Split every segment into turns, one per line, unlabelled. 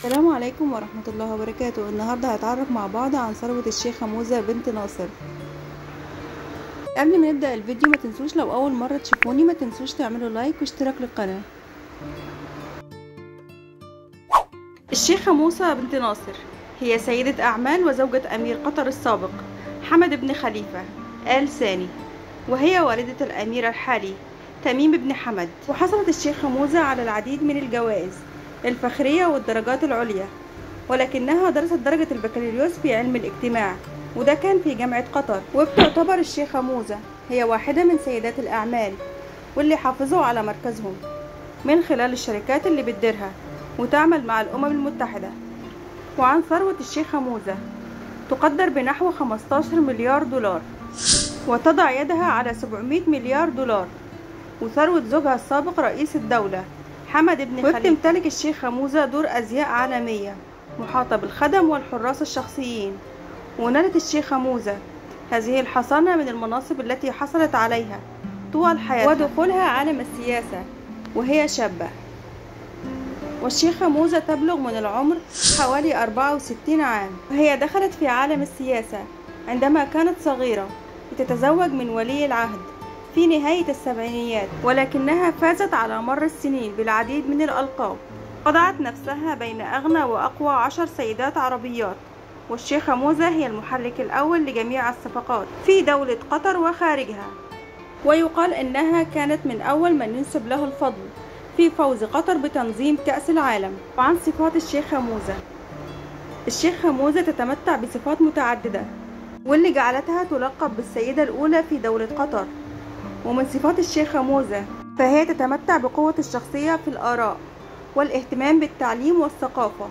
السلام عليكم ورحمة الله وبركاته. النهاردة هنتعرف مع بعض عن ثروة الشيخة موزة بنت ناصر. قبل ما نبدأ الفيديو ما تنسوش لو أول مرة تشوفوني ما تنسوش تعملوا لايك واشتراك للقناة. الشيخة موزة بنت ناصر هي سيدة أعمال وزوجة أمير قطر السابق حمد بن خليفة آل ثاني، وهي والدة الأمير الحالي تميم بن حمد. وحصلت الشيخة موزة على العديد من الجوائز الفخرية والدرجات العليا، ولكنها درست درجة البكالوريوس في علم الاجتماع، وده كان في جامعة قطر. وبتعتبر الشيخة موزة هي واحدة من سيدات الأعمال واللي حافظوا على مركزهم من خلال الشركات اللي بتديرها وتعمل مع الأمم المتحدة. وعن ثروة الشيخة موزة تقدر بنحو 15 مليار دولار، وتضع يدها على 700 مليار دولار. وثروة زوجها السابق رئيس الدولة حمد بن خليفة. وبتمتلك الشيخة موزة دور أزياء عالمية محاطة بالخدم والحراس الشخصيين. ونالت الشيخة موزة هذه الحصانة من المناصب التي حصلت عليها طوال حياتها ودخولها عالم السياسة وهي شابة. والشيخة موزة تبلغ من العمر حوالي 64 عام، وهي دخلت في عالم السياسة عندما كانت صغيرة لتتزوج من ولي العهد في نهاية السبعينيات، ولكنها فازت على مر السنين بالعديد من الألقاب. وضعت نفسها بين أغنى وأقوى 10 سيدات عربيات، والشيخة موزة هي المحرك الأول لجميع الصفقات في دولة قطر وخارجها. ويقال إنها كانت من أول من ينسب له الفضل في فوز قطر بتنظيم كأس العالم. وعن صفات الشيخة موزة، الشيخة موزة تتمتع بصفات متعددة واللي جعلتها تلقب بالسيدة الأولى في دولة قطر. ومن صفات الشيخة موزة فهي تتمتع بقوة الشخصية في الآراء والاهتمام بالتعليم والثقافة،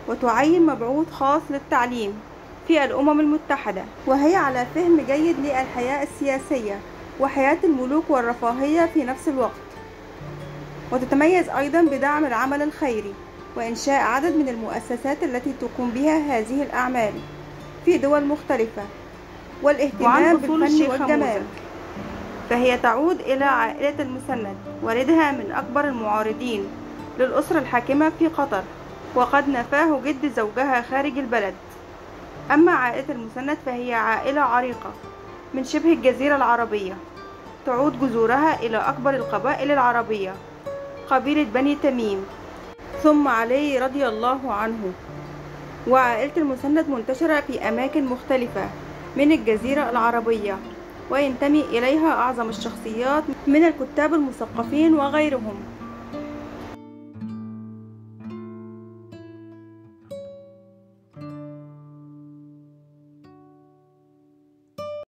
وتعين مبعوث خاص للتعليم في الأمم المتحدة، وهي على فهم جيد للحياة السياسية وحياة الملوك والرفاهية في نفس الوقت. وتتميز أيضا بدعم العمل الخيري وإنشاء عدد من المؤسسات التي تقوم بها هذه الأعمال في دول مختلفة، والاهتمام بالفن والجمال. فهي تعود إلى عائلة المسند، والدها من أكبر المعارضين للأسرة الحاكمة في قطر، وقد نفاه جد زوجها خارج البلد. أما عائلة المسند فهي عائلة عريقة من شبه الجزيرة العربية، تعود جذورها إلى أكبر القبائل العربية قبيلة بني تميم ثم علي رضي الله عنه. وعائلة المسند منتشرة في أماكن مختلفة من الجزيرة العربية، وينتمي إليها أعظم الشخصيات من الكتاب المثقفين وغيرهم.